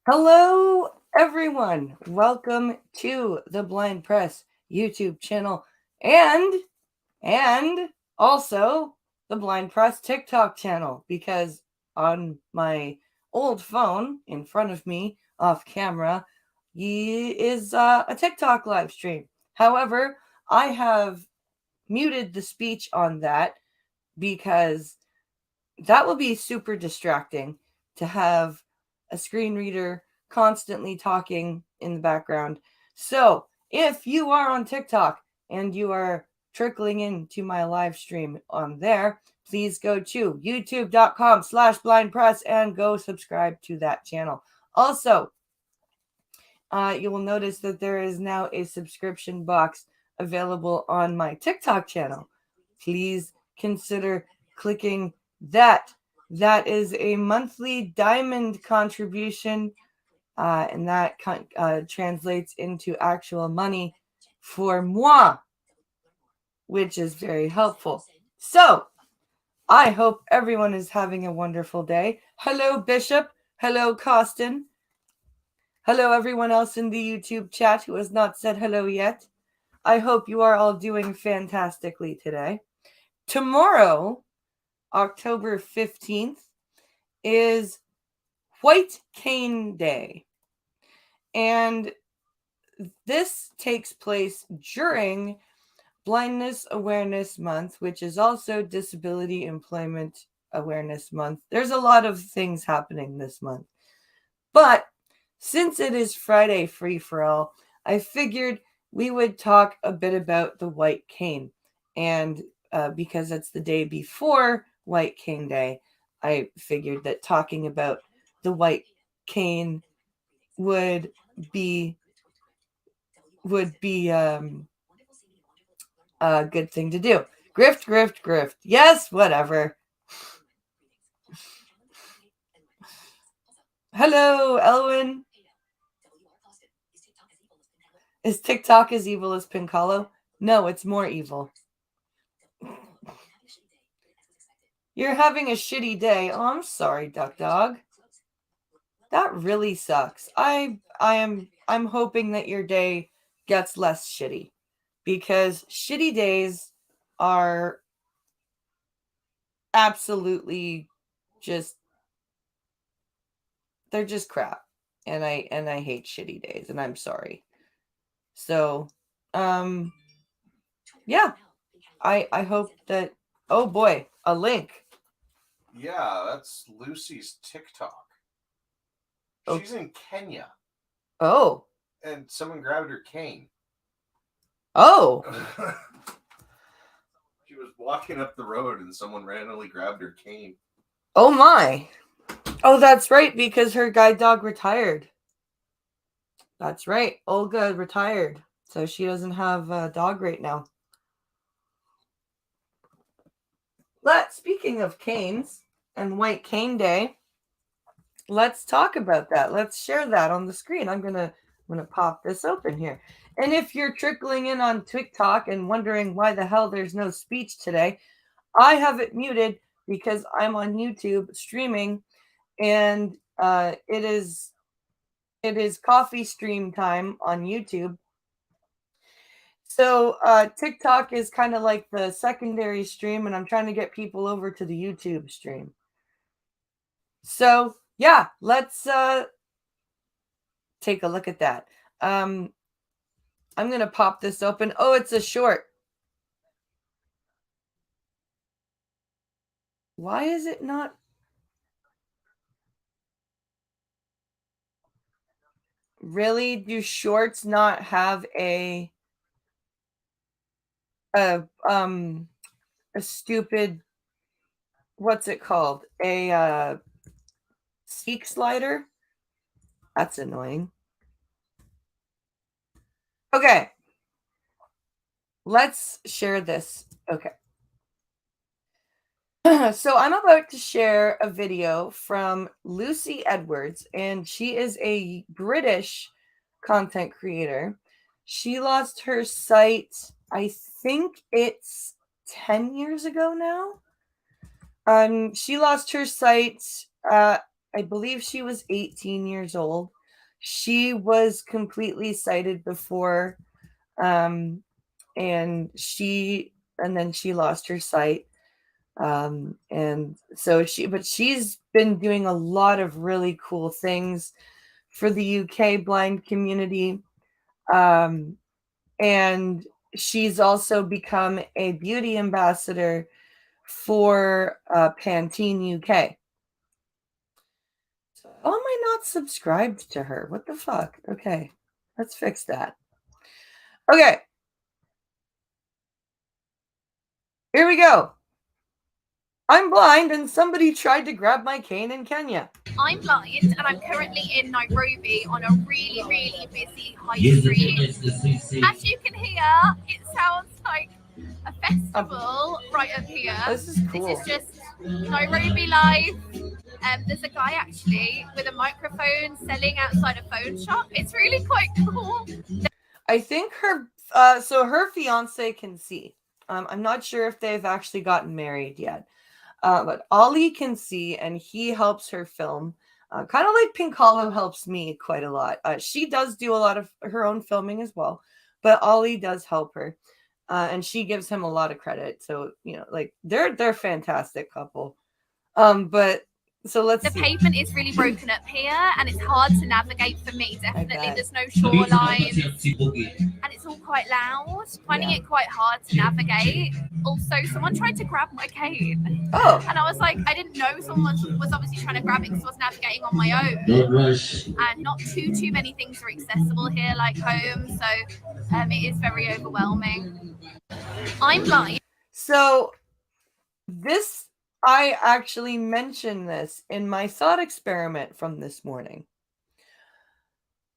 Hello, everyone. Welcome to the Blind Press YouTube channel and also the Blind Press TikTok channel, because on my old phone in front of me off camera is a TikTok live stream. However, I have muted the speech on that because that will be super distracting to have a screen reader constantly talking in the background. So if you are on TikTok and you are trickling into my live stream on there, please go to youtube.com/blindpress and go subscribe to that channel. Also, you will notice that there is now a subscription box available on my TikTok channel. Please consider clicking that. That is a monthly diamond contribution, and that translates into actual money for moi, which is very helpful. So, I hope everyone is having a wonderful day. Hello, Bishop. Hello, Costin. Hello, everyone else in the YouTube chat who has not said hello yet. I hope you are all doing fantastically today. Tomorrow, October 15th, is White Cane Day. And this takes place during Blindness Awareness Month, which is also Disability Employment Awareness Month. There's a lot of things happening this month. But since it is Friday Free for All, I figured we would talk a bit about the white cane. And because it's the day before White Cane Day, I figured that talking about the white cane would be a good thing to do. Grift, grift, grift. Yes, whatever. Hello, Elwin. Is TikTok as evil as Pincalo? No, it's more evil. You're having a shitty day. Oh, I'm sorry, Duck Dog. That really sucks. I'm hoping that your day gets less shitty, because shitty days are absolutely just, they're just crap. And I hate shitty days, and I'm sorry. So, yeah. I hope that, oh boy, a link. Yeah, that's Lucy's TikTok. She's in Kenya. Oh. And someone grabbed her cane. Oh. She was walking up the road and someone randomly grabbed her cane. Oh my. Oh, that's right, because her guide dog retired. That's right. Olga retired, so she doesn't have a dog right now. Speaking of canes and White Cane Day, let's talk about that. Let's share that on the screen. I'm gonna pop this open here. And if you're trickling in on TikTok and wondering why the hell there's no speech today, I have it muted because I'm on YouTube streaming, and it is coffee stream time on YouTube. So TikTok is kind of like the secondary stream, and I'm trying to get people over to the YouTube stream. So yeah, let's take a look at that. I'm going to pop this open. Oh, it's a short. Why is it not? Really? Do shorts not have a stupid, what's it called? A seek slider? That's annoying. Okay. Let's share this. Okay. So I'm about to share a video from Lucy Edwards, and she is a British content creator. She lost her sight, I think it's 10 years ago now. She lost her sight I believe she was 18 years old. She was completely sighted before, and then she lost her sight. And so she's been doing a lot of really cool things for the UK blind community. And she's also become a beauty ambassador for Pantene UK. How am I not subscribed to her? What the fuck? Okay, let's fix that. Okay, here we go. I'm blind and somebody tried to grab my cane in Kenya. I'm blind and I'm currently in Nairobi on a really, really busy high street. As you can hear, it sounds like a festival right up here. This is cool. This is just Nairobi live. There's a guy actually with a microphone selling outside a phone shop. It's really quite cool. I think her fiance can see. I'm not sure if they've actually gotten married yet. But Ollie can see, and he helps her film. Kind of like Pink Hollow helps me quite a lot. She does do a lot of her own filming as well, but Ollie does help her, and she gives him a lot of credit. So like they're a fantastic couple. But so let's see. The pavement is really broken up here, and it's hard to navigate for me. Definitely, there's no shoreline, and it's all quite loud. Finding it quite hard to navigate. Also, someone tried to grab my cane. Oh. And I was like, I didn't know someone was obviously trying to grab it because I was navigating on my own. And not too many things are accessible here like home, so it is very overwhelming. I'm blind. So I actually mentioned this in my thought experiment from this morning.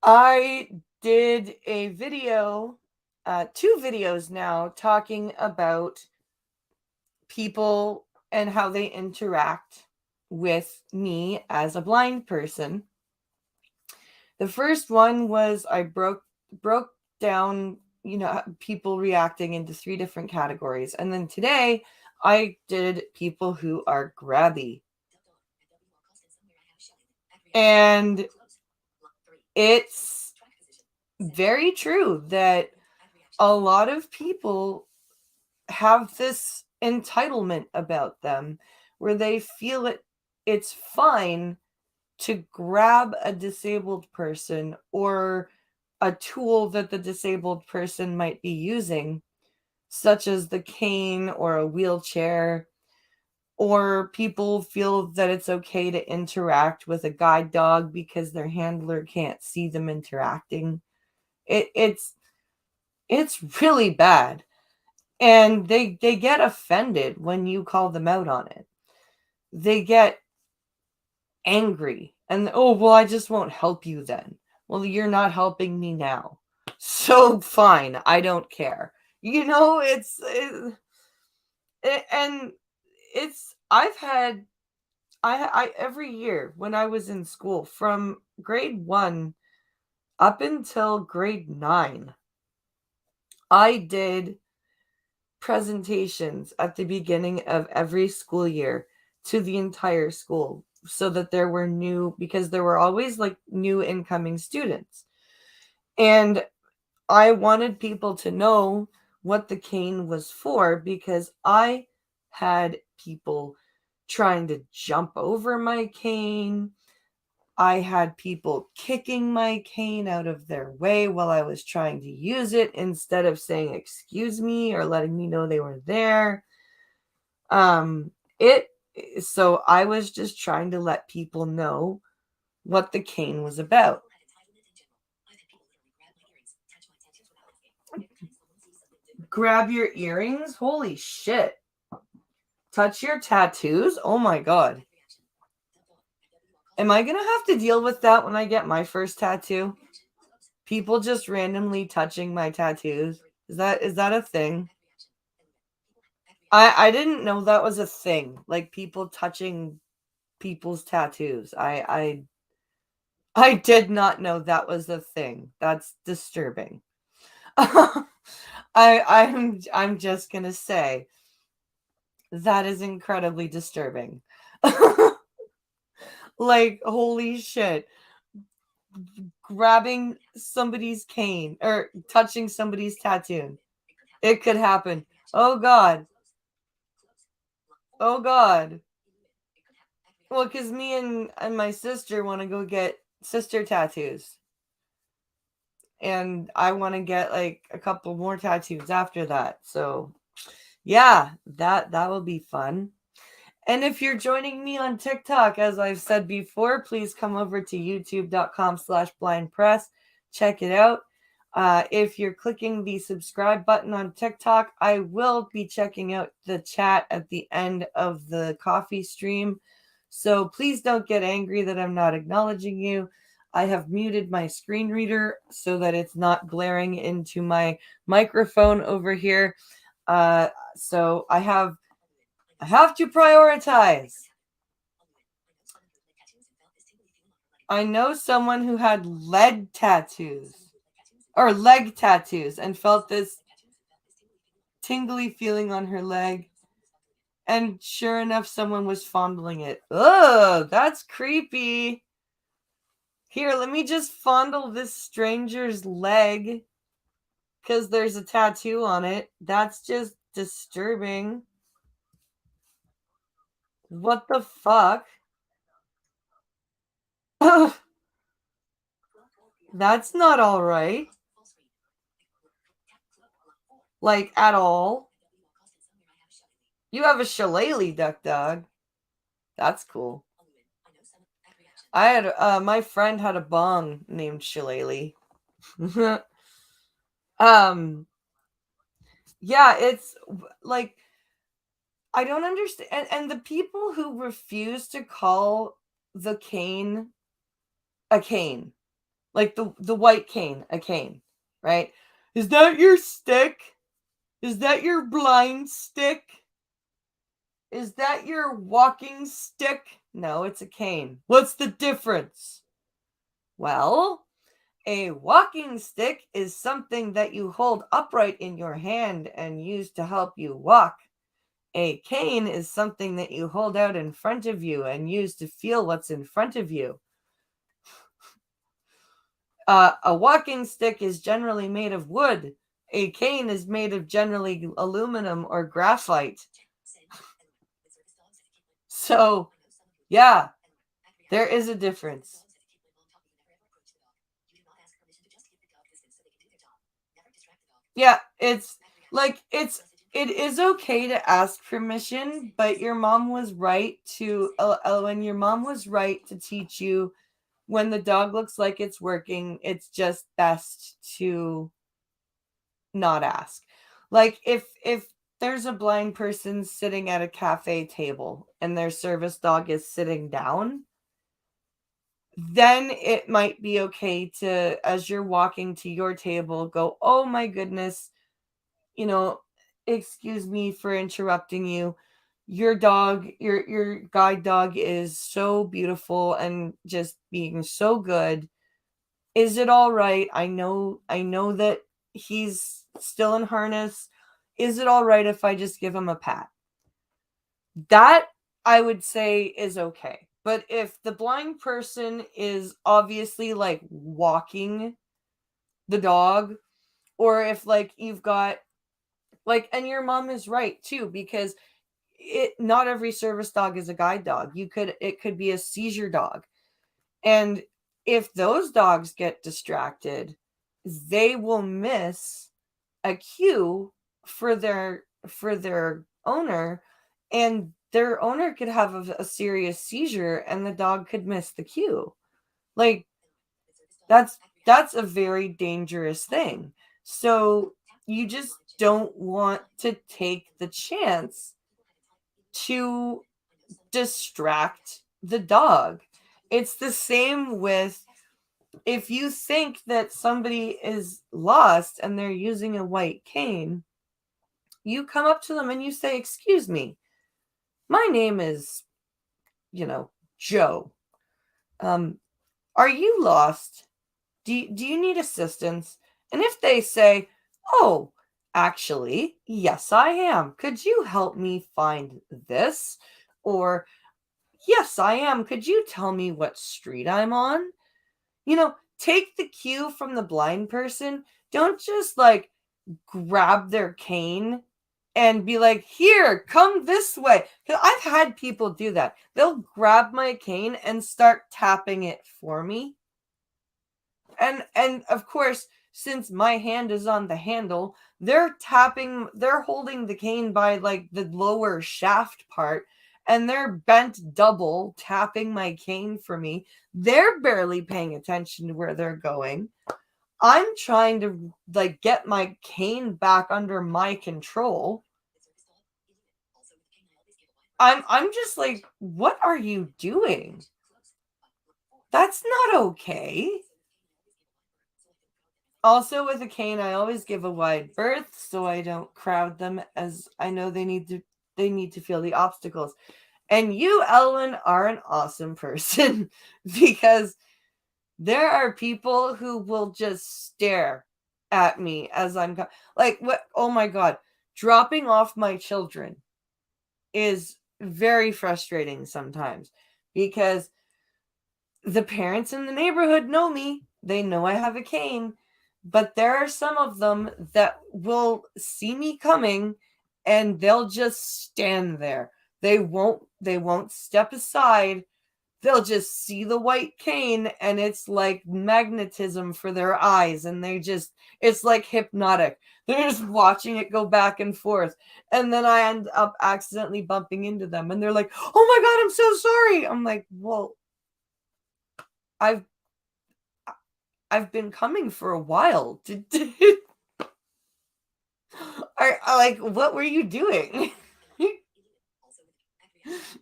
I did a video, 2 videos now, talking about people and how they interact with me as a blind person. The first one was I broke down, people reacting into 3 different categories. And then today I did people who are grabby. And it's very true that a lot of people have this entitlement about them where they feel it's fine to grab a disabled person or a tool that the disabled person might be using, such as the cane or a wheelchair, or people feel that it's okay to interact with a guide dog because their handler can't see them interacting. It's really bad. And they get offended when you call them out on it. They get angry and, oh, well, I just won't help you then. Well, you're not helping me now. So fine, I don't care. I every year when I was in school from grade 1 up until grade 9, I did presentations at the beginning of every school year to the entire school so that there were always like new incoming students. And I wanted people to know what the cane was for because I had people trying to jump over my cane. I had people kicking my cane out of their way while I was trying to use it instead of saying excuse me or letting me know they were there. So I was just trying to let people know what the cane was about. Grab your earrings? Holy shit. Touch your tattoos? Oh my god. Am I going to have to deal with that when I get my first tattoo? People just randomly touching my tattoos? Is that a thing? I didn't know that was a thing. Like people touching people's tattoos. I did not know that was a thing. That's disturbing. I'm just gonna say that is incredibly disturbing. Like, holy shit. Grabbing somebody's cane or touching somebody's tattoo. It could happen. Oh, God. Oh, God. Well, because me and my sister want to go get sister tattoos. And I want to get like a couple more tattoos after that. So, yeah, that will be fun. And if you're joining me on TikTok, as I've said before, please come over to youtube.com/blindpress. Check it out. If you're clicking the subscribe button on TikTok, I will be checking out the chat at the end of the coffee stream. So please don't get angry that I'm not acknowledging you. I have muted my screen reader so that it's not glaring into my microphone over here. So I have to prioritize. I know someone who had leg tattoos and felt this tingly feeling on her leg. And sure enough, someone was fondling it. Ugh, that's creepy. Here, let me just fondle this stranger's leg because there's a tattoo on it. That's just disturbing. What the fuck? That's not all right. Like, at all. You have a shillelagh, duck dog. That's cool. I had my friend had a bong named Shillelagh. Yeah, it's like I don't understand, and the people who refuse to call the cane a cane, like the white cane a cane, right? Is that your stick? Is that your blind stick? Is that your walking stick? No, it's a cane. What's the difference? Well, a walking stick is something that you hold upright in your hand and use to help you walk. A cane is something that you hold out in front of you and use to feel what's in front of you. A walking stick is generally made of wood. A cane is made of generally aluminum or graphite. So, yeah, there is a difference. Yeah, it is okay to ask permission, but your mom was right to when your mom was right to teach you when the dog looks like it's working, it's just best to not ask. Like if there's a blind person sitting at a cafe table and their service dog is sitting down, then it might be okay to, as you're walking to your table, go, "Oh my goodness, excuse me for interrupting you. Your dog, your guide dog is so beautiful and just being so good. Is it all right? I know that he's still in harness. Is it all right if I just give him a pat?" That I would say is okay. But if the blind person is obviously like walking the dog, or if like you've got like, and your mom is right too, because not every service dog is a guide dog. It could be a seizure dog. And if those dogs get distracted, they will miss a cue for their owner, and their owner could have a serious seizure and the dog could miss the cue. Like that's a very dangerous thing. So you just don't want to take the chance to distract the dog. It's the same with if you think that somebody is lost and they're using a white cane, you come up to them and you say, "Excuse me, my name is, Joe. Are you lost? Do you need assistance?" And if they say, "Oh, actually, yes, I am. Could you help me find this?" Or, Yes, I am. Could you tell me what street I'm on? Take the cue from the blind person. Don't just like grab their cane and be like, here, come this way. 'Cause I've had people do that. They'll grab my cane and start tapping it for me. And of course, since my hand is on the handle, they're holding the cane by like the lower shaft part, and they're bent double tapping my cane for me. They're barely paying attention to where they're going. I'm trying to like get my cane back under my control. I'm just like, what are you doing? That's not okay. Also, with a cane, I always give a wide berth so I don't crowd them, as I know they need to feel the obstacles. And you, Elwin, are an awesome person because there are people who will just stare at me as I'm like, what? Oh my God. Dropping off my children is very frustrating sometimes because the parents in the neighborhood know me. They know I have a cane, but there are some of them that will see me coming and they'll just stand there. They won't step aside. They'll just see the white cane and it's like magnetism for their eyes, and it's like hypnotic. They're just watching it go back and forth. And then I end up accidentally bumping into them and they're like, "Oh my God, I'm so sorry." I'm like, "Well, I've been coming for a while. Like, what were you doing?"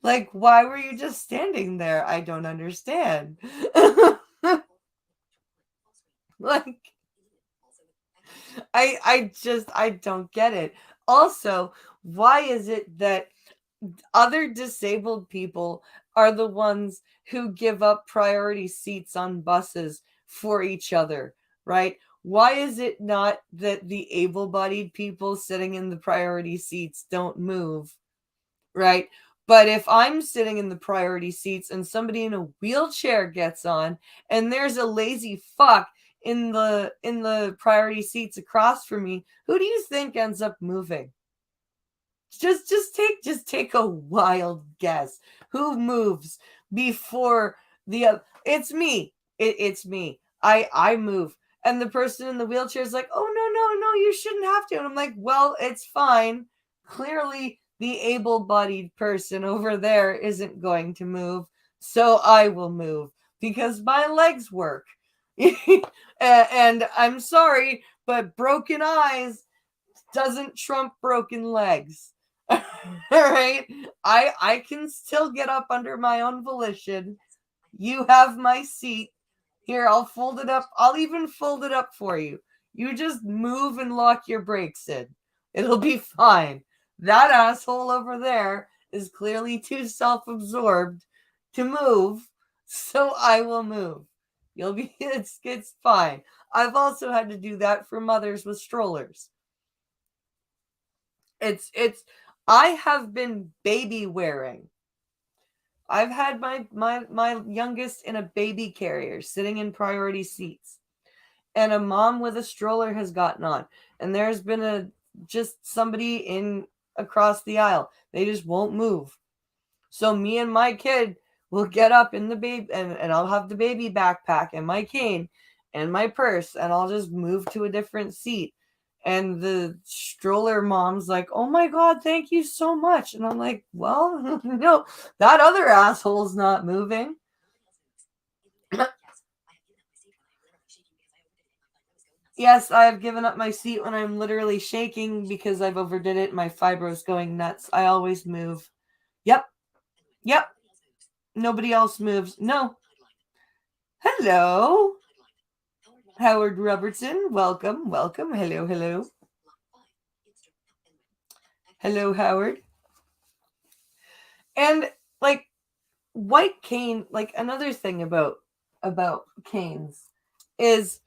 Like, why were you just standing there? I don't understand. Like, I don't get it. Also, why is it that other disabled people are the ones who give up priority seats on buses for each other, right? Why is it not that the able-bodied people sitting in the priority seats don't move, right? But if I'm sitting in the priority seats and somebody in a wheelchair gets on and there's a lazy fuck in the priority seats across from me, who do you think ends up moving? Just take a wild guess. Who moves before it's me. It's me. I move. And the person in the wheelchair is like, "Oh, no, you shouldn't have to." And I'm like, "Well, it's fine. Clearly the able-bodied person over there isn't going to move, so I will move because my legs work." And I'm sorry, but broken eyes doesn't trump broken legs. All right, I can still get up under my own volition. You have my seat. Here, I'll fold it up. I'll even fold it up for you. You just move and lock your brakes in. It'll be fine. That asshole over there is clearly too self-absorbed to move, so I will move. It's fine. I've also had to do that for mothers with strollers. I have been baby wearing. I've had my youngest in a baby carrier sitting in priority seats, and a mom with a stroller has gotten on, and there's been just somebody in across the aisle. They just won't move. So me and my kid will get up in the baby, and I'll have the baby backpack and my cane and my purse, and I'll just move to a different seat. And the stroller mom's like, "Oh my God, thank you so much." And I'm like, "Well, no, that other asshole's not moving." Yes, I have given up my seat when I'm literally shaking because I've overdid it. My fibro's going nuts. I always move. Yep. Nobody else moves. No. Hello. Howard Robertson. Welcome. Hello. Hello, Howard. And like white cane, like another thing about canes is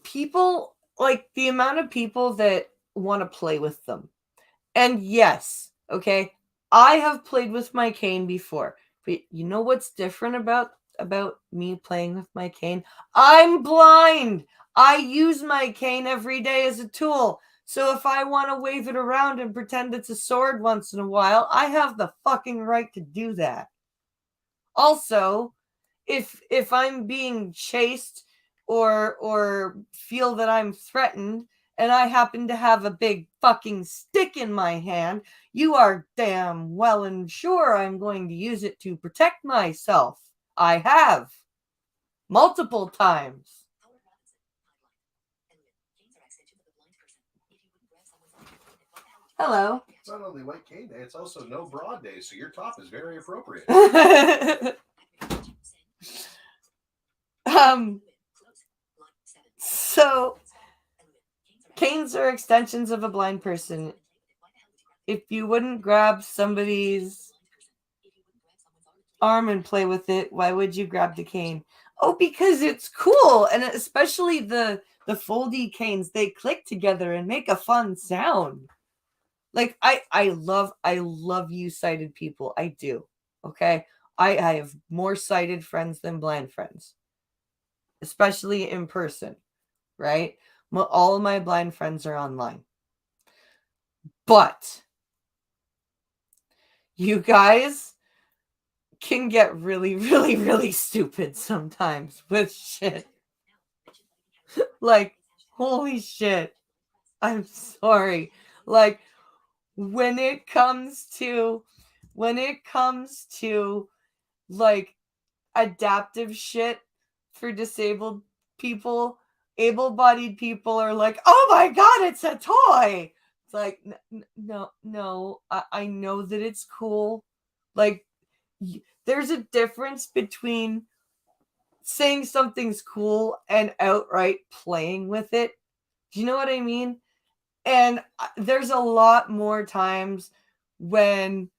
people, like the amount of people that want to play with them. And yes, okay, I have played with my cane before, but you know what's different about me playing with my cane? I'm blind. I use my cane every day as a tool. So if I want to wave it around and pretend it's a sword once in a while, I have the fucking right to do that. Also, if I'm being chased or feel that I'm threatened and I happen to have a big fucking stick in my hand, you are damn well and sure I'm going to use it to protect myself. I have multiple times. Hello. It's not only White Cane Day, it's also No Broad Day, so your top is very appropriate. So canes are extensions of a blind person. If you wouldn't grab somebody's arm and play with it, why would you grab the cane? Oh, because it's cool. And especially the foldy canes, they click together and make a fun sound. Like I love you sighted people. I do. Okay. I have more sighted friends than blind friends, especially in person, right? All of my blind friends are online. But you guys can get really, really, really stupid sometimes with shit. Like, holy shit. I'm sorry. Like, when it comes to like adaptive shit for disabled people, able-bodied people are like, oh my god, it's a toy. It's like, no, I know that it's cool. Like, there's a difference between saying something's cool and outright playing with it. Do you know what I mean? And there's a lot more times when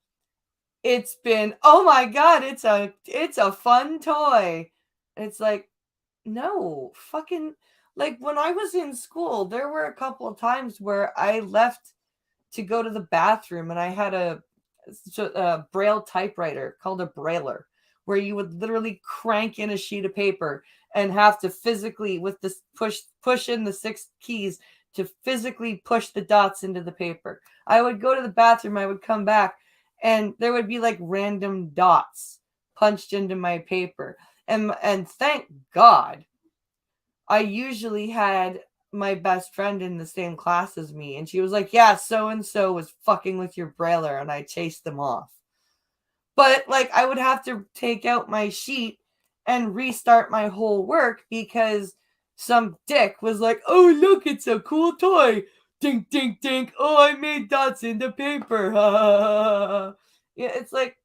it's been, oh my god, it's a fun toy. And it's like, no, fucking, like when I was in school, there were a couple of times where I left to go to the bathroom and I had a braille typewriter called a brailer, where you would literally crank in a sheet of paper and have to physically with this push in the 6 keys to physically push the dots into the paper. I would go to the bathroom, I would come back, and there would be like random dots punched into my paper. And thank God, I usually had my best friend in the same class as me, and she was like, yeah, so-and-so was fucking with your brailer, and I chased them off. But like, I would have to take out my sheet and restart my whole work because some dick was like, oh, look, it's a cool toy. Dink, dink, dink. Oh, I made dots in the paper. Yeah, it's like,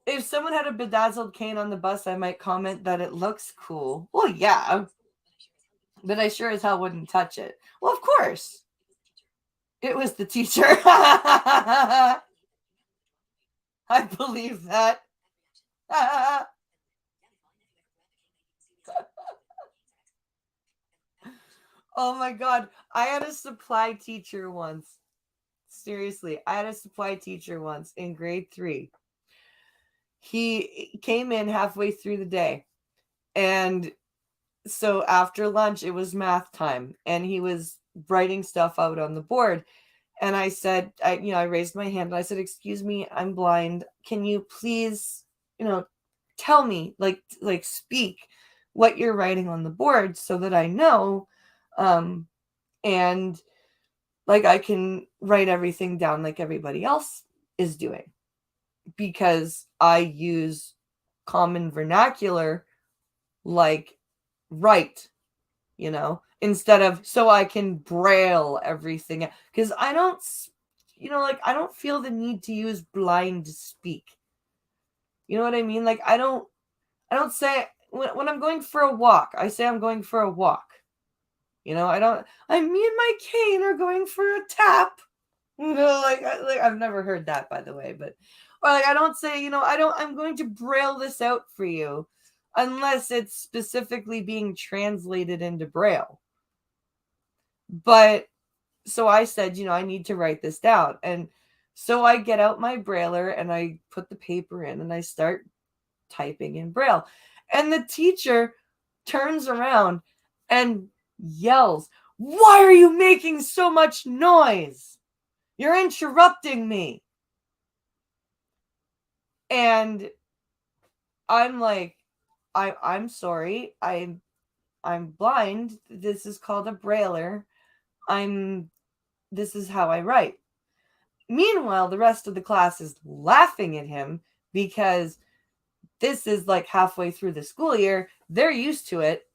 if someone had a bedazzled cane on the bus, I might comment that it looks cool. Well, yeah. But I sure as hell wouldn't touch it. Well, of course. It was the teacher. I believe that. Oh my god. I had a supply teacher once. Seriously, I had a supply teacher once in grade 3. He came in halfway through the day. And so after lunch, it was math time. And he was writing stuff out on the board. And I said, I raised my hand and I said, excuse me, I'm blind. Can you please, tell me, like speak what you're writing on the board so that I know, and like I can write everything down like everybody else is doing, because I use common vernacular like write, instead of so I can braille everything, because I don't, I don't feel the need to use blind speak. You know what I mean? Like I don't say when I'm going for a walk, I say I'm going for a walk. Me and my cane are going for a tap. I've never heard that, by the way, but or like I don't say, I'm going to braille this out for you unless it's specifically being translated into braille. But so I said, I need to write this down. And so I get out my brailler and I put the paper in and I start typing in Braille. And the teacher turns around and yells, "Why are you making so much noise? You're interrupting me." And I'm like, I'm sorry. I'm blind. This is called a brailler. This is how I write. Meanwhile, the rest of the class is laughing at him because this is like halfway through the school year. They're used to it,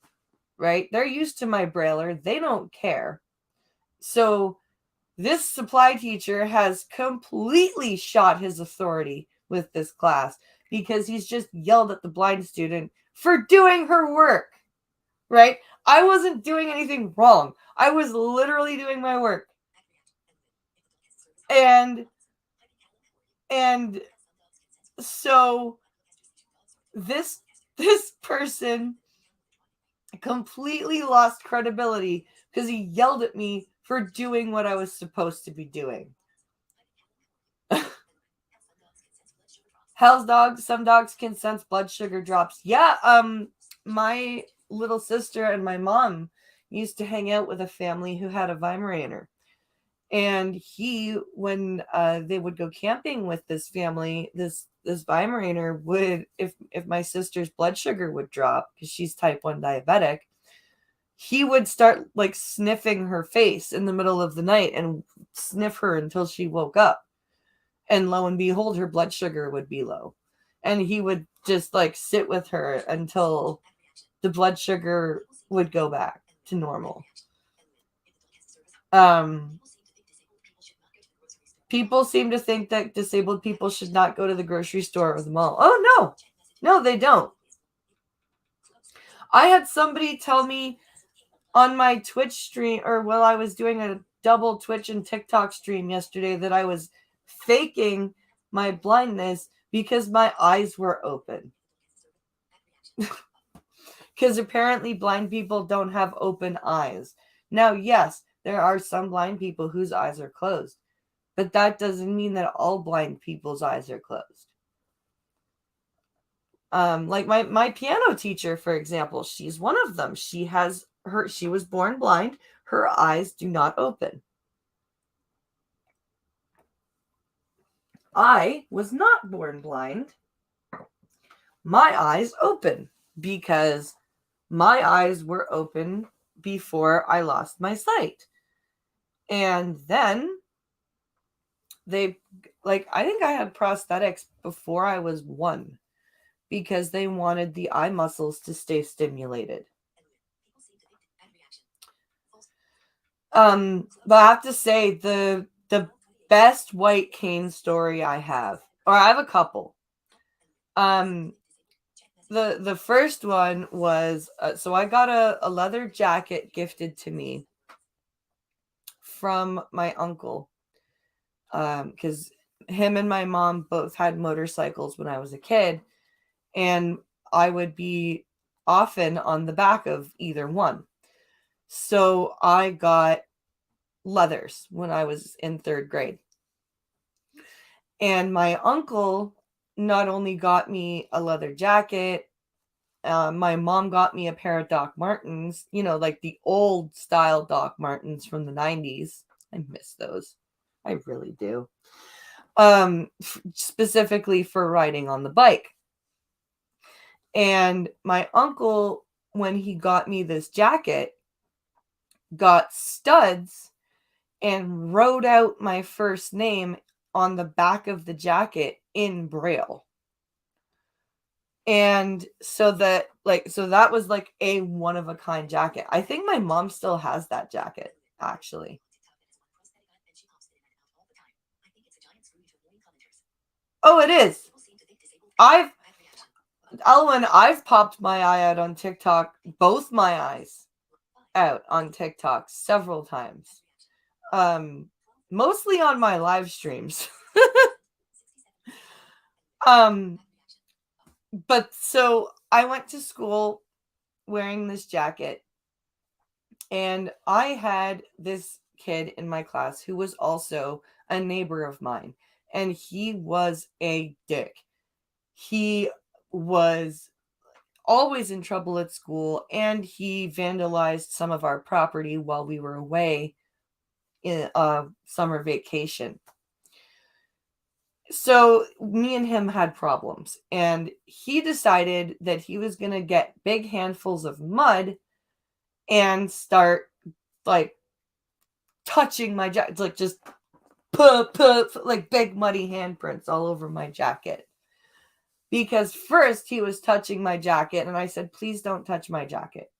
right? They're used to my brailler. They don't care. So this supply teacher has completely shot his authority with this class because he's just yelled at the blind student for doing her work, right? I wasn't doing anything wrong. I was literally doing my work. And so this person completely lost credibility because he yelled at me for doing what I was supposed to be doing. Hell's dogs. Some dogs can sense blood sugar drops. Yeah. My little sister and my mom used to hang out with a family who had a Weimaraner. And when they would go camping with this family, this Weimaraner would, if my sister's blood sugar would drop, because she's type 1 diabetic, he would start like sniffing her face in the middle of the night and sniff her until she woke up. And lo and behold, her blood sugar would be low. And he would just like sit with her until the blood sugar would go back to normal. People seem to think that disabled people should not go to the grocery store or the mall. Oh, no, they don't. I had somebody tell me on my Twitch stream, or while I was doing a double Twitch and TikTok stream yesterday, that I was faking my blindness because my eyes were open. Because apparently blind people don't have open eyes. Now, yes, there are some blind people whose eyes are closed, but that doesn't mean that all blind people's eyes are closed. Like my piano teacher, for example, she's one of them. She was born blind. Her eyes do not open. I was not born blind. My eyes open because my eyes were open before I lost my sight. And then I think I had prosthetics before I was 1 because they wanted the eye muscles to stay stimulated. But I have to say the best white cane story I have, or I have a couple. The first one was, so I got a leather jacket gifted to me from my uncle, because him and my mom both had motorcycles when I was a kid, and I would be often on the back of either one. So I got leathers when I was in 3rd grade. And my uncle not only got me a leather jacket, my mom got me a pair of Doc Martens, like the old style Doc Martens from the 90s. I miss those. I really do. Specifically for riding on the bike. And my uncle, when he got me this jacket, got studs and wrote out my first name on the back of the jacket in Braille. And so that was like a one of a kind jacket. I think my mom still has that jacket, actually. Oh, it is. I've popped my eye out on TikTok, both my eyes out on TikTok several times. Mostly on my live streams. But so I went to school wearing this jacket, and I had this kid in my class who was also a neighbor of mine, and he was a dick. He was always in trouble at school, and he vandalized some of our property while we were away in summer vacation. So me and him had problems, and he decided that he was going to get big handfuls of mud and start like touching my jacket, like just like big muddy handprints all over my jacket. Because first he was touching my jacket, and I said, please don't touch my jacket.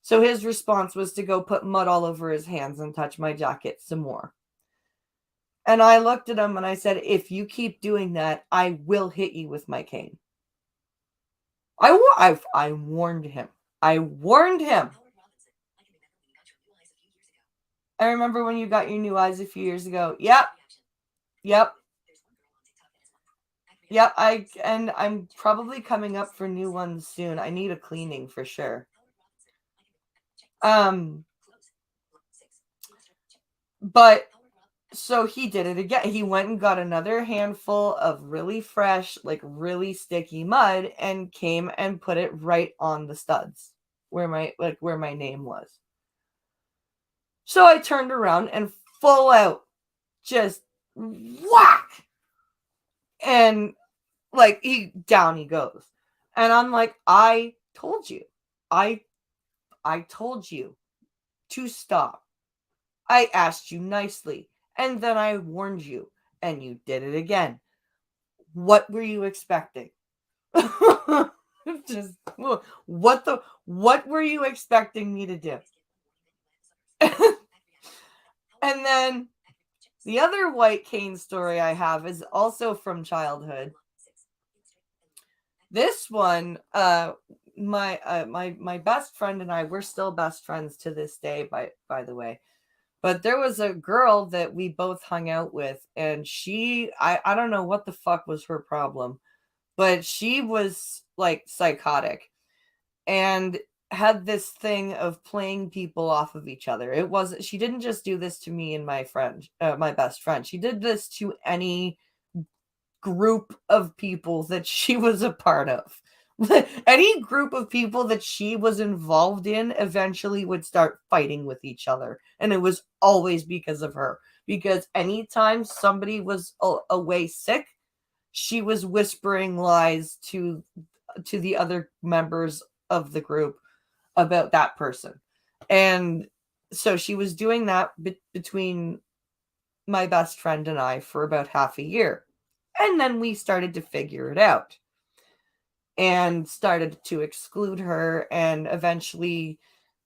So his response was to go put mud all over his hands and touch my jacket some more. And I looked at him and I said, if you keep doing that, I will hit you with my cane. I warned him. I warned him. I remember when you got your new eyes a few years ago. Yep. Yep, I'm probably coming up for new ones soon. I need a cleaning for sure. But so he did it again. He went and got another handful of really fresh, like really sticky mud and came and put it right on the studs where my name was. So I turned around and full out just whack. And like down he goes. And I'm like, I told you. I told you to stop. I asked you nicely. And then I warned you. And you did it again. What were you expecting? Just what were you expecting me to do? And then the other white cane story I have is also from childhood. This one, my best friend and I, we're still best friends to this day, by the way. But there was a girl that we both hung out with, and I don't know what the fuck was her problem, but she was like psychotic and had this thing of playing people off of each other. She didn't just do this to me and my friend, my best friend. She did this to any group of people that she was a part of. Any group of people that she was involved in eventually would start fighting with each other. And it was always because of her. Because anytime somebody was away sick, she was whispering lies to the other members of the group about that person. And so she was doing that between my best friend and I for about half a year. And then we started to figure it out and started to exclude her, and eventually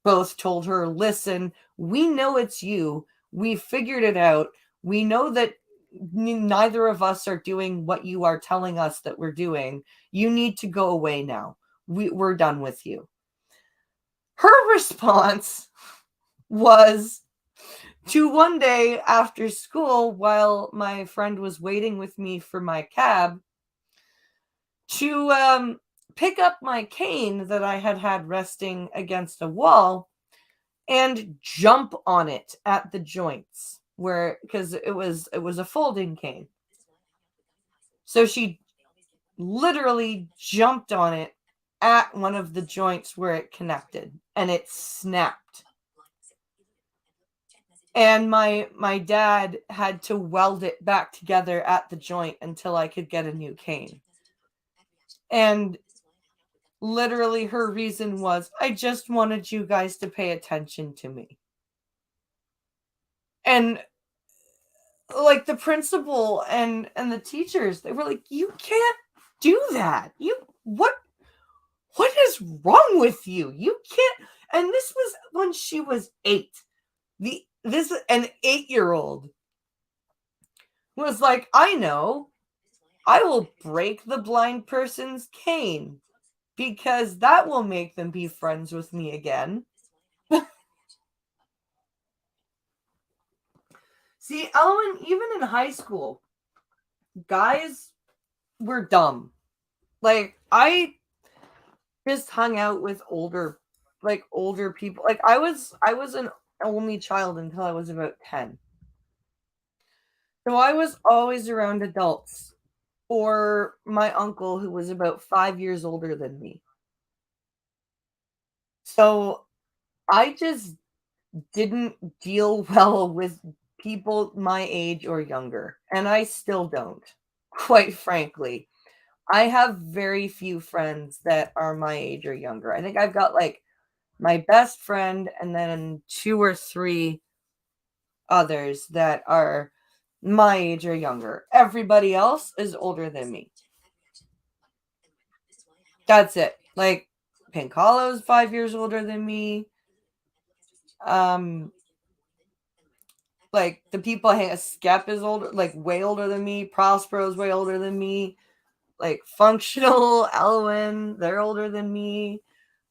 both told her, listen, we know it's you. We figured it out. We know that neither of us are doing what you are telling us that we're doing. You need to go away now. We're done with you. Her response was to one day after school, while my friend was waiting with me for my cab, to pick up my cane that I had resting against a wall and jump on it at the joints, because it was a folding cane. So she literally jumped on it at one of the joints where it connected, and it snapped. And my dad had to weld it back together at the joint until I could get a new cane. And literally her reason was, I just wanted you guys to pay attention to me. And like the principal and the teachers, they were like, you can't do that. What is wrong with you? You can't. And this was when she was 8. An 8-year-old was like, I know, I will break the blind person's cane because that will make them be friends with me again. See, Ellen, even in high school, guys were dumb. Like, I just hung out with older people. Like, I was an only child until I was about 10. So I was always around adults or my uncle who was about 5 years older than me. So I just didn't deal well with people my age or younger, and I still don't, quite frankly. I have very few friends that are my age or younger. I think I've got like my best friend and then 2 or 3 others that are my age or younger. Everybody else is older than me. That's it. Like Pink Hollow's 5 years older than me. Like the people I hang Skep is older, like way older than me. Prospero is way older than me. Like Functional, Elwyn, they're older than me.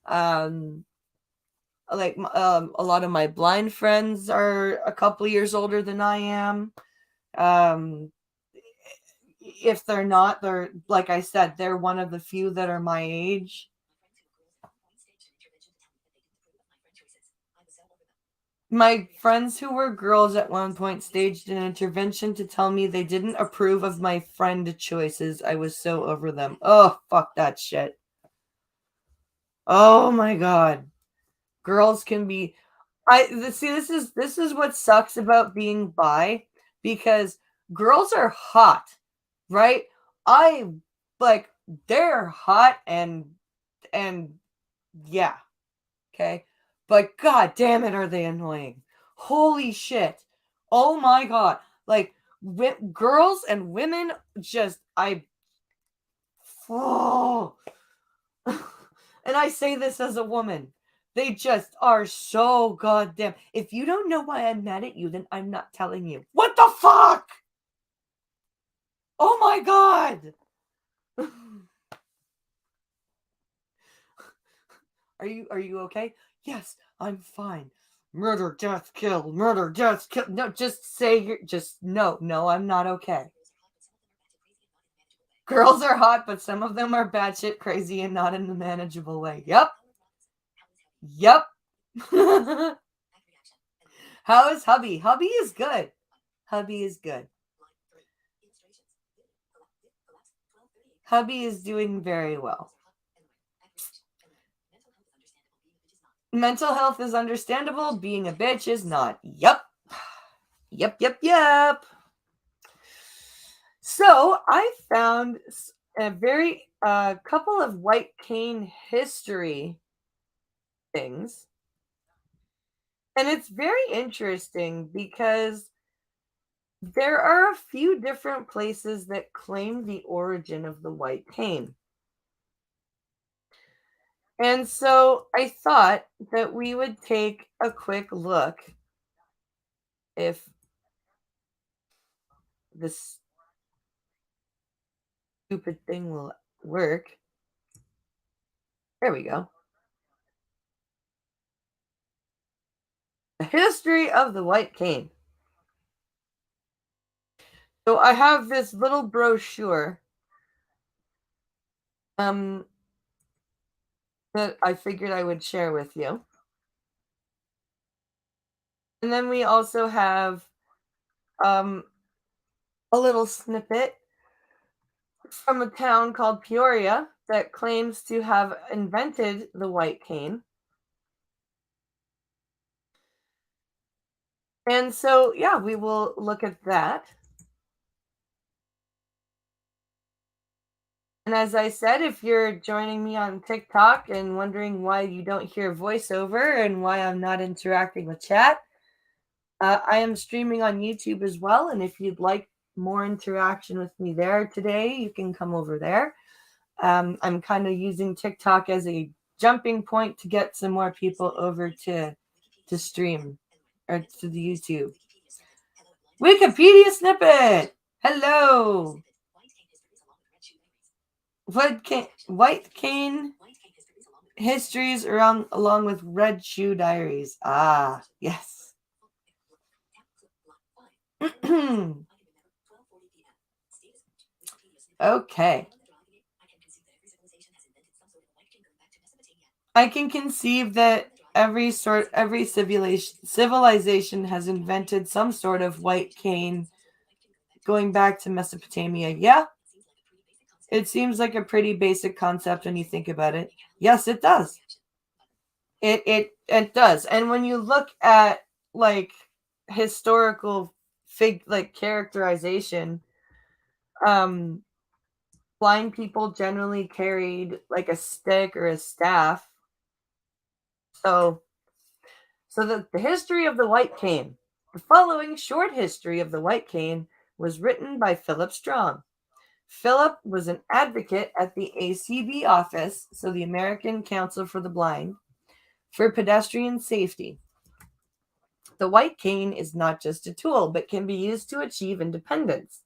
Like a lot of my blind friends are a couple years older than I am. If they're not, they're, like I said, they're one of the few that are my age. My friends who were girls at one point staged an intervention to tell me they didn't approve of my friend choices. I was so over them. Oh, fuck that shit. Oh my god. Girls can be this is what sucks about being bi, because girls are hot, right? I like they're hot and yeah, okay, but god damn it, are they annoying. Holy shit. Oh my god. Like girls and women just oh. And I say this as a woman. They just are so goddamn. If you don't know why I'm mad at you, then I'm not telling you. What the fuck? Oh my god. Are you okay? Yes, I'm fine. Murder, death, kill. Murder, death, kill. No, just say you're just no, I'm not okay. Girls are hot, but some of them are batshit crazy and not in a manageable way. Yep. How is hubby? Hubby is good. Hubby is good. Hubby is doing very well. Mental health is understandable. Being a bitch is not. Yep. So I found a very couple of white cane history things. And it's very interesting because there are a few different places that claim the origin of the white cane. And so I thought that we would take a quick look if this stupid thing will work. There we go. The history of the white cane. So I have this little brochure that I figured I would share with you. And then we also have a little snippet from a town called Peoria that claims to have invented the white cane. And so, yeah, we will look at that. And as I said, if you're joining me on TikTok and wondering why you don't hear voiceover and why I'm not interacting with chat, I am streaming on YouTube as well. And if you'd like more interaction with me there today, you can come over there. I'm kind of using TikTok as a jumping point to get some more people over to stream or to the YouTube. Wikipedia snippet. Hello. White cane histories along with Red Shoe Diaries. Ah, yes. Okay. I can conceive that every civilization has invented some sort of white cane going back to Mesopotamia. Yeah, it seems like a pretty basic concept when you think about it. Yes, it does. It does. And when you look at like historical characterization, blind people generally carried like a stick or a staff. So the history of the white cane. The following short history of the white cane was written by Philip Strong. Philip was an advocate at the ACB office, so the American Council for the Blind, for pedestrian safety. The white cane is not just a tool, but can be used to achieve independence.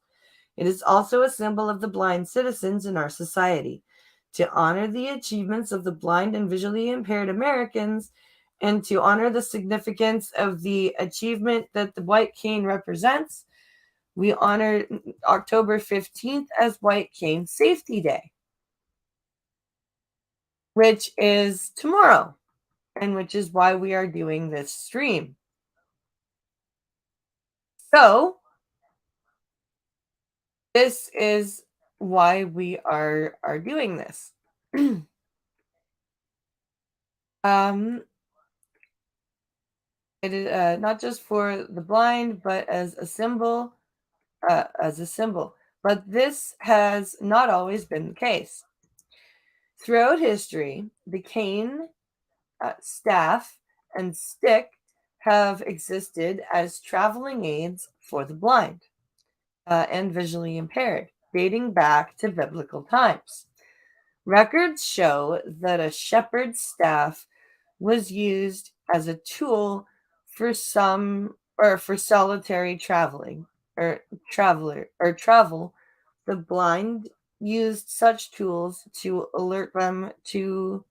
It is also a symbol of the blind citizens in our society. To honor the achievements of the blind and visually impaired Americans, and to honor the significance of the achievement that the white cane represents, we honor October 15th as White Cane Safety Day, which is tomorrow, and which is why we are doing this stream. So, this is why we are doing this. It is not just for the blind, but as a symbol. But this has not always been the case. Throughout history, the cane, staff, and stick have existed as traveling aids for the blind and visually impaired, dating back to biblical times. Records show that a shepherd's staff was used as a tool for solitary travel. The blind used such tools to alert them to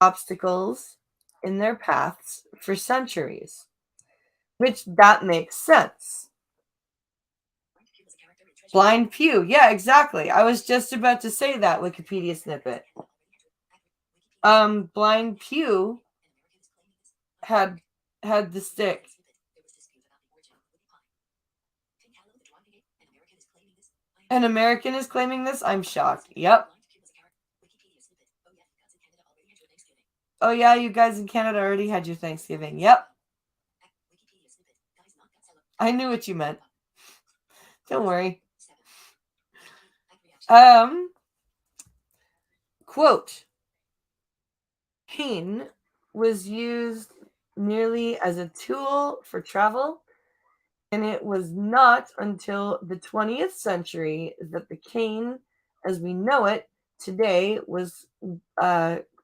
obstacles in their paths for centuries, which that makes sense. Blind Pew. Yeah, exactly. I was just about to say that Wikipedia snippet. Blind Pew had the stick. An American is claiming this? I'm shocked. Yep. Oh yeah, you guys in Canada already had your Thanksgiving. Yep. I knew what you meant. Don't worry. Quote, cane was used merely as a tool for travel, and it was not until the 20th century that the cane, as we know it today, was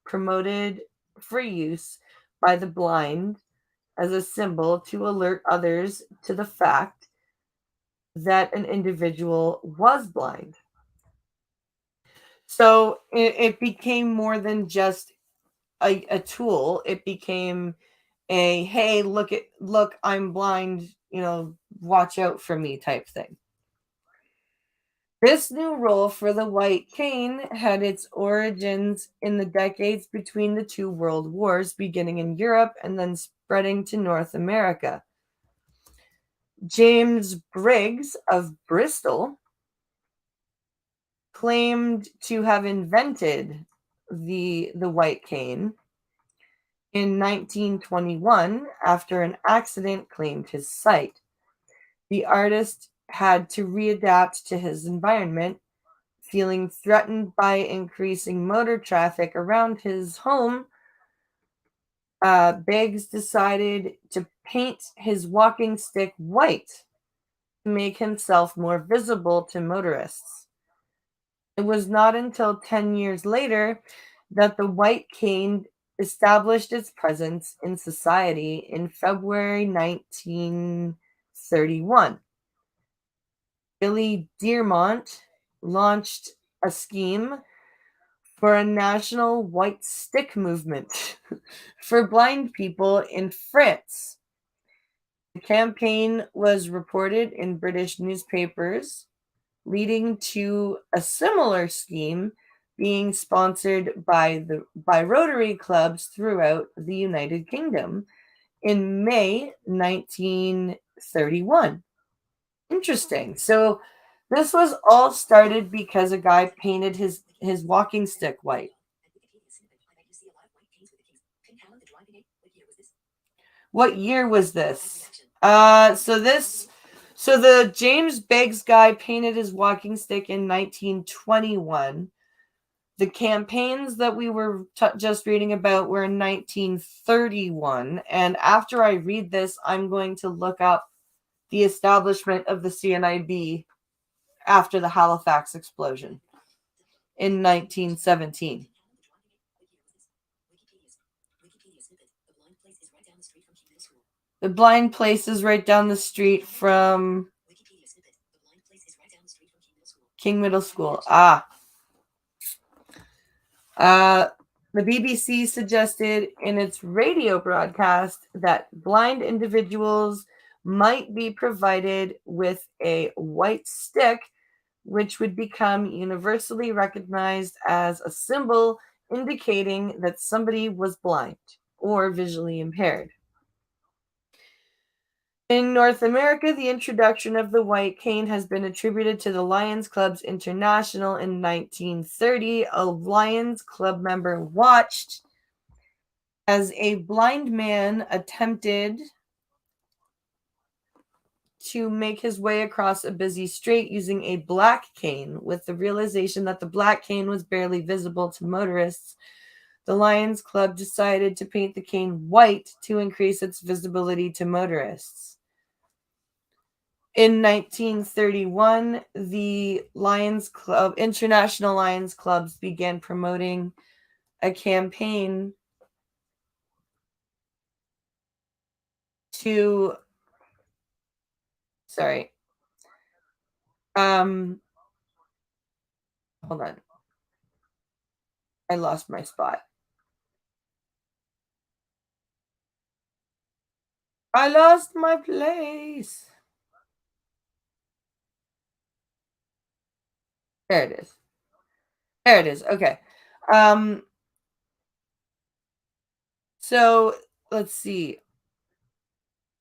promoted for use by the blind as a symbol to alert others to the fact that an individual was blind. So it became more than just a tool. It became a, hey, look, I'm blind, watch out for me type thing. This new role for the white cane had its origins in the decades between the two world wars, beginning in Europe and then spreading to North America. James Briggs of Bristol claimed to have invented the white cane in 1921 after an accident claimed his sight. The artist had to readapt to his environment, feeling threatened by increasing motor traffic around his home. Biggs decided to paint his walking stick white to make himself more visible to motorists. It was not until 10 years later that the white cane established its presence in society in February 1931. Billy Dearmont launched a scheme for a national white stick movement for blind people in France. The campaign was reported in British newspapers, leading to a similar scheme being sponsored by Rotary clubs throughout the United Kingdom in May 1931. Interesting. So this was all started because a guy painted his walking stick white. What year was this? So the James Beggs guy painted his walking stick in 1921. The campaigns that we were just reading about were in 1931. And after I read this, I'm going to look up the establishment of the CNIB after the Halifax explosion in 1917. The blind place is right down the street from King Middle School. The BBC suggested in its radio broadcast that blind individuals might be provided with a white stick, which would become universally recognized as a symbol indicating that somebody was blind or visually impaired. In North America, the introduction of the white cane has been attributed to the Lions Clubs International in 1930. A Lions Club member watched as a blind man attempted to make his way across a busy street using a black cane. With the realization that the black cane was barely visible to motorists, the Lions Club decided to paint the cane white to increase its visibility to motorists. In 1931, the Lions Club, International Lions Clubs, began promoting a campaign to, hold on. I lost my spot. I lost my place. There it is. There it is. Okay. So let's see.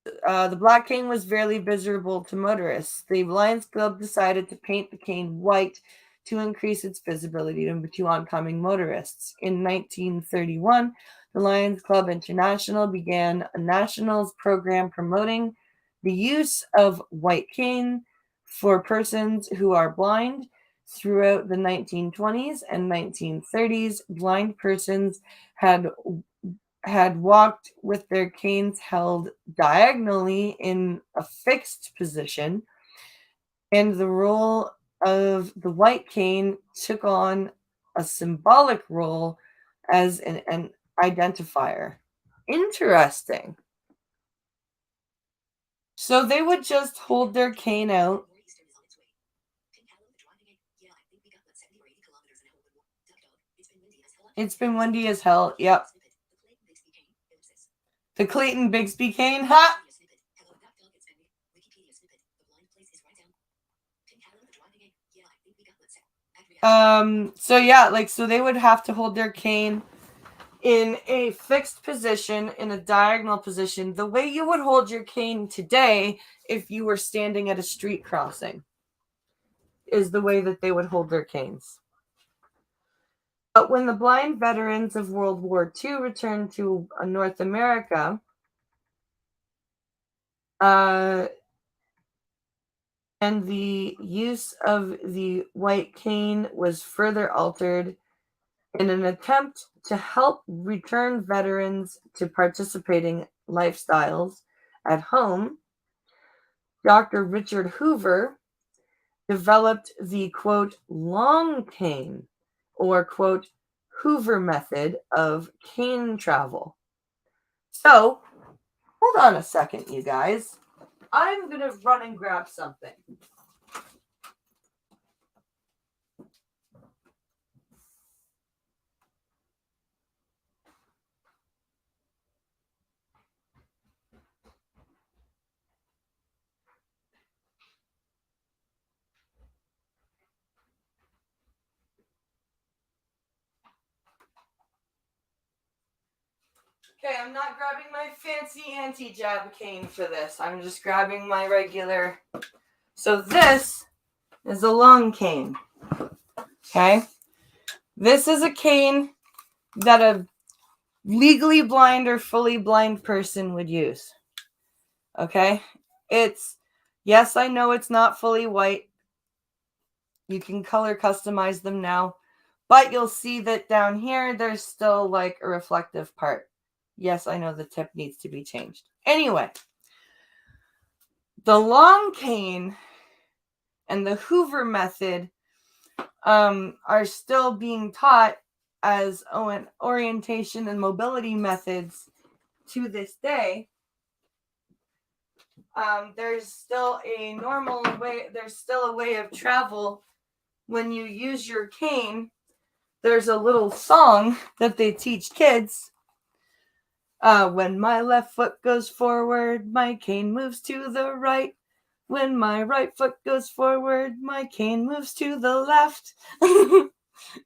The black cane was barely visible to motorists. The Lions Club decided to paint the cane white to increase its visibility to oncoming motorists. In 1931, the Lions Club International began a national program promoting the use of white cane for persons who are blind. Throughout the 1920s and 1930s, blind persons had walked with their canes held diagonally in a fixed position, and the role of the white cane took on a symbolic role as an identifier. Interesting. So they would just hold their cane out. It's been windy as hell. Yep. The Clayton Bigsby cane. Ha! So they would have to hold their cane in a fixed position, in a diagonal position, the way you would hold your cane today if you were standing at a street crossing, is the way that they would hold their canes. But when the blind veterans of World War II returned to North America, and the use of the white cane was further altered in an attempt to help return veterans to participating lifestyles at home, Dr. Richard Hoover developed the, quote, long cane, or, quote, Hoover method of cane travel. So, hold on a second, you guys. I'm going to run and grab something. Okay, I'm not grabbing my fancy anti-jab cane for this. I'm just grabbing my regular. So this is a long cane. Okay? This is a cane that a legally blind or fully blind person would use. Okay? Yes, I know it's not fully white. You can color customize them now. But you'll see that down here, there's still like a reflective part. Yes, I know the tip needs to be changed. Anyway, the long cane and the Hoover method are still being taught as orientation and mobility methods to this day. There's still a normal way, there's still a way of travel when you use your cane. There's a little song that they teach kids. When my left foot goes forward, my cane moves to the right. When my right foot goes forward, my cane moves to the left.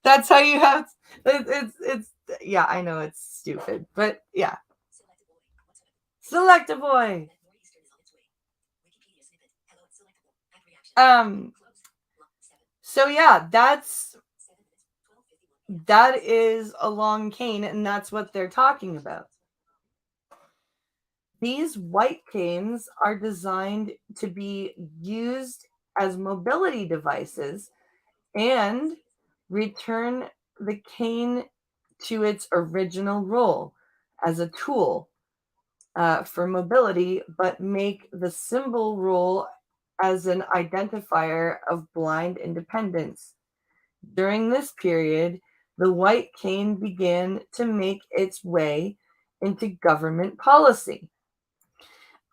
That's how you have it's yeah, I know it's stupid, but yeah. Select a boy. So yeah, that is a long cane, and that's what they're talking about. These white canes are designed to be used as mobility devices and return the cane to its original role as a tool for mobility, but make the symbol role as an identifier of blind independence. During this period, the white cane began to make its way into government policy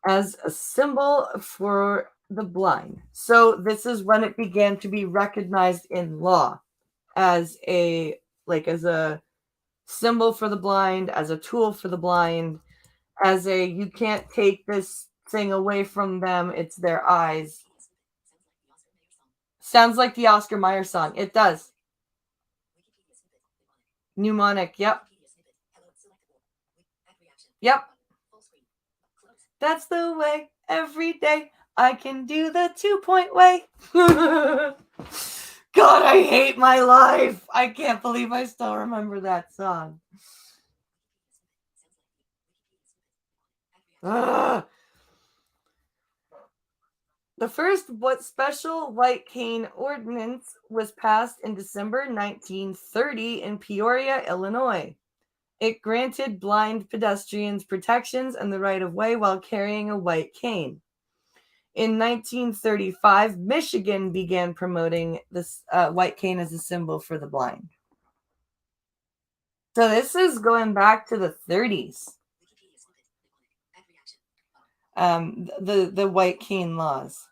as a symbol for the blind. So this is when it began to be recognized in law as a symbol for the blind, as a tool for the blind, as a you can't take this thing away from them, it's their eyes. Sounds like the Oscar Mayer song. It does. Mnemonic, yep. Yep. That's the way every day I can do the 2-point way. God, I hate my life. I can't believe I still remember that song. Ugh. The first special white cane ordinance was passed in December 1930 in Peoria, Illinois. It granted blind pedestrians protections and the right of way while carrying a white cane. In 1935, Michigan began promoting this white cane as a symbol for the blind. So this is going back to the 30s. The white cane laws.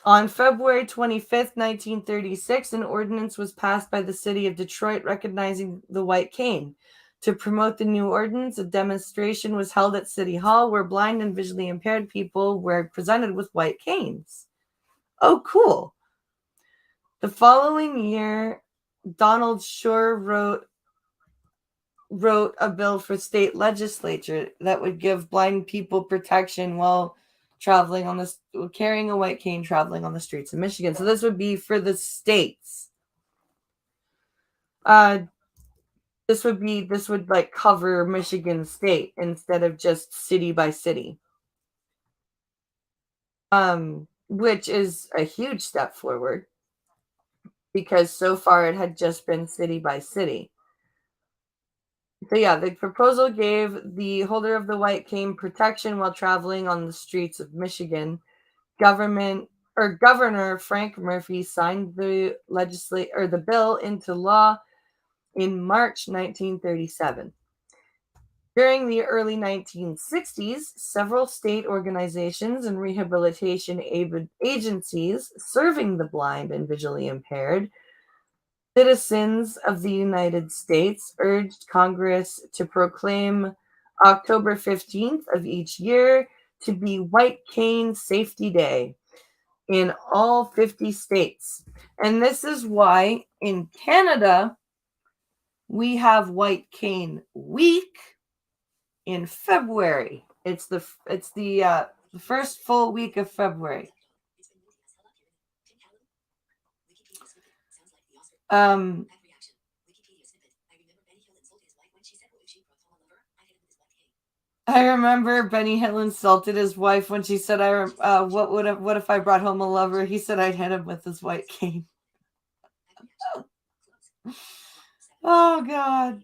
On February 25th, 1936, an ordinance was passed by the city of Detroit recognizing the white cane. To promote the new ordinance, a demonstration was held at City Hall where blind and visually impaired people were presented with white canes. Oh, cool. The following year, Donald Shore wrote a bill for state legislature that would give blind people protection while carrying a white cane traveling on the streets of Michigan. So this would be for the states. This would like cover Michigan state instead of just city by city. Which is a huge step forward because so far it had just been city by city. So yeah, the proposal gave the holder of the white cane protection while traveling on the streets of Michigan. Governor Frank Murphy signed the bill into law in March 1937. During the early 1960s, several state organizations and rehabilitation agencies serving the blind and visually impaired citizens of the United States urged Congress to proclaim October 15th of each year to be White Cane Safety Day in all 50 states. And this is why in Canada, we have White Cane Week in February. It's the first full week of February. I remember Benny Hill insulted his wife when she said, what if I brought home a lover? He said I'd hit him with his white cane. Oh God.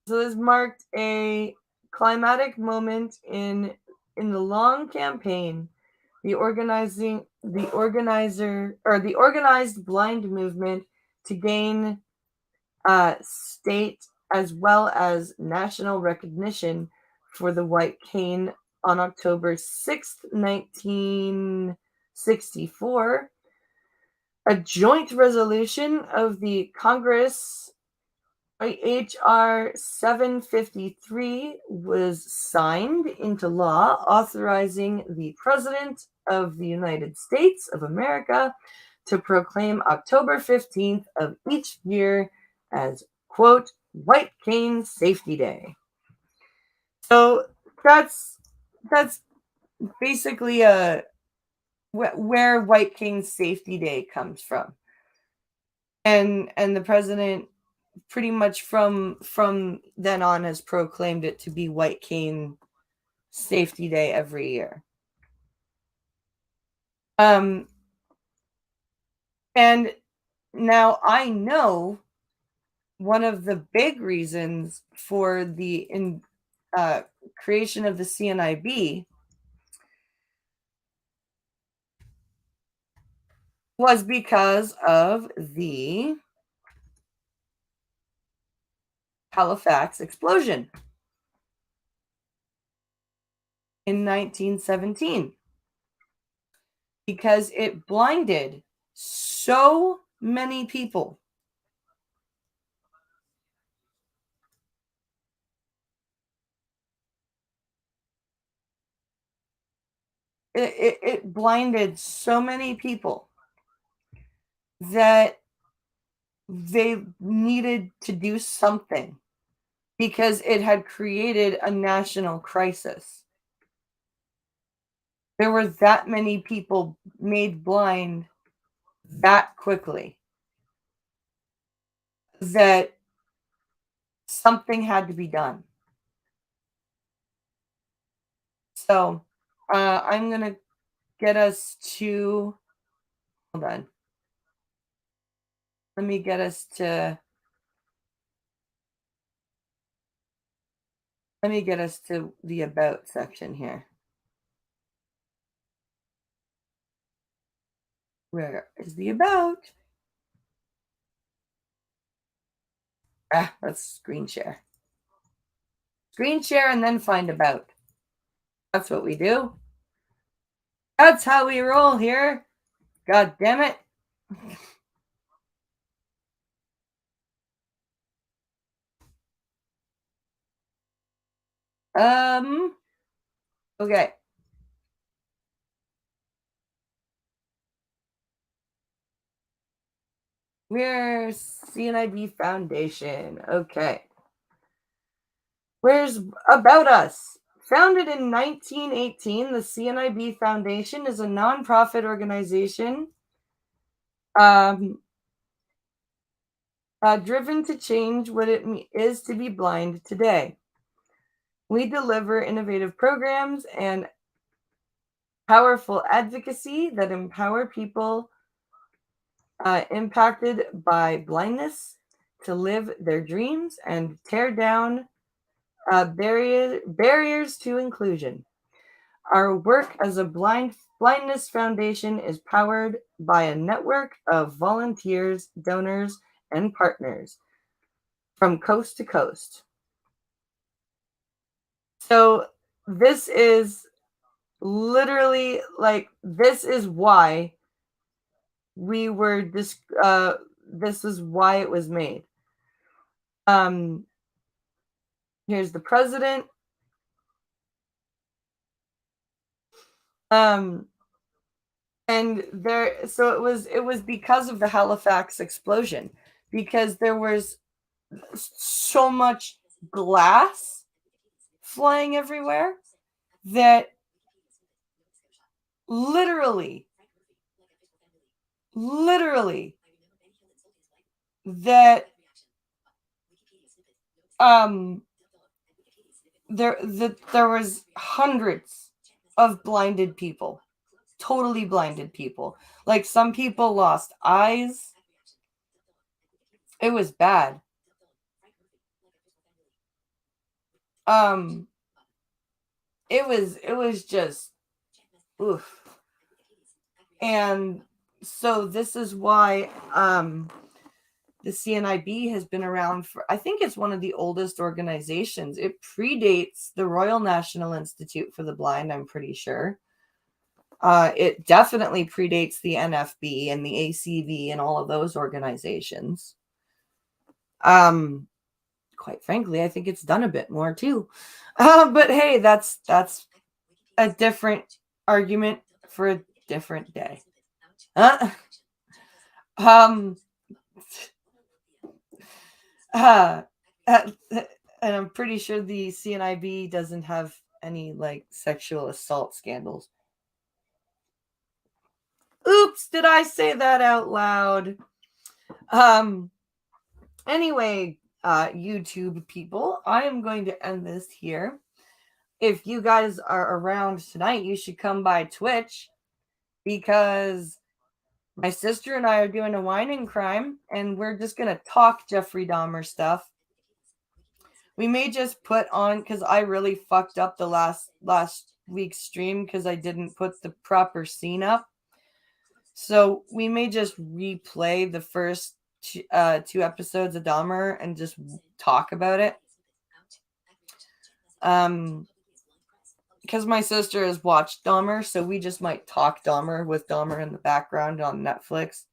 So this marked a climatic moment in the long campaign. The organized blind movement to gain state as well as national recognition for the white cane on October 6th, 1964. A joint resolution of the Congress, H.R. 753, was signed into law, authorizing the President of the United States of America to proclaim October 15th of each year as, quote, White Cane Safety Day. So that's basically where White Cane Safety Day comes from. And the president pretty much from then on has proclaimed it to be White Cane Safety Day every year. And now I know one of the big reasons for the creation of the CNIB was because of the Halifax explosion in 1917, because it blinded so many people. It blinded so many people that they needed to do something, because it had created a national crisis. There were that many people made blind that quickly that something had to be done. So I'm going to get us to, hold on. Let me get us to the about section here. Where is the about? Let's screen share. Screen share and then find about. That's what we do. That's how we roll here. God damn it. Okay. Where's CNIB Foundation? Okay. Where's About Us? Founded in 1918, the CNIB Foundation is a nonprofit organization driven to change what it is to be blind today. We deliver innovative programs and powerful advocacy that empower people impacted by blindness to live their dreams and tear down barriers to inclusion. Our work as a Blindness Foundation is powered by a network of volunteers, donors, and partners from coast to coast. So this is literally this is why we were this is why it was made. Here's the president. And so it was because of the Halifax explosion, because there was so much glass flying everywhere that literally that there was hundreds of blinded people, totally blinded people. Like, some people lost eyes. It was bad. It was just oof. And so this is why the CNIB has been around for, I think it's one of the oldest organizations. It predates the Royal National Institute for the Blind, I'm pretty sure. It definitely predates the NFB and the ACV and all of those organizations. Quite frankly, I think it's done a bit more too. But hey, that's a different argument for a different day. And I'm pretty sure the CNIB doesn't have any like sexual assault scandals. Oops, did I say that out loud? Anyway, YouTube people, I am going to end this here. If you guys are around tonight, you should come by Twitch, because my sister and I are doing a wine and crime, and we're just going to talk Jeffrey Dahmer stuff. We may just put on, because I really fucked up the last week's stream because I didn't put the proper scene up. So we may just replay the first two episodes of Dahmer and just talk about it. Because my sister has watched Dahmer, so we just might talk Dahmer with Dahmer in the background on Netflix.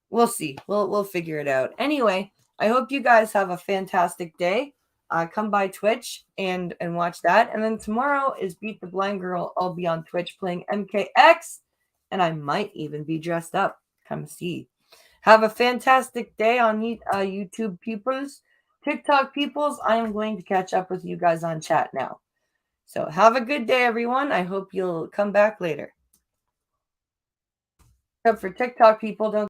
We'll see. We'll figure it out. Anyway, I hope you guys have a fantastic day. Come by Twitch and watch that. And then tomorrow is Beat the Blind Girl. I'll be on Twitch playing MKX, and I might even be dressed up. Come see. Have a fantastic day on YouTube peoples. TikTok peoples, I am going to catch up with you guys on chat now. So have a good day, everyone. I hope you'll come back later. Except for TikTok people, don't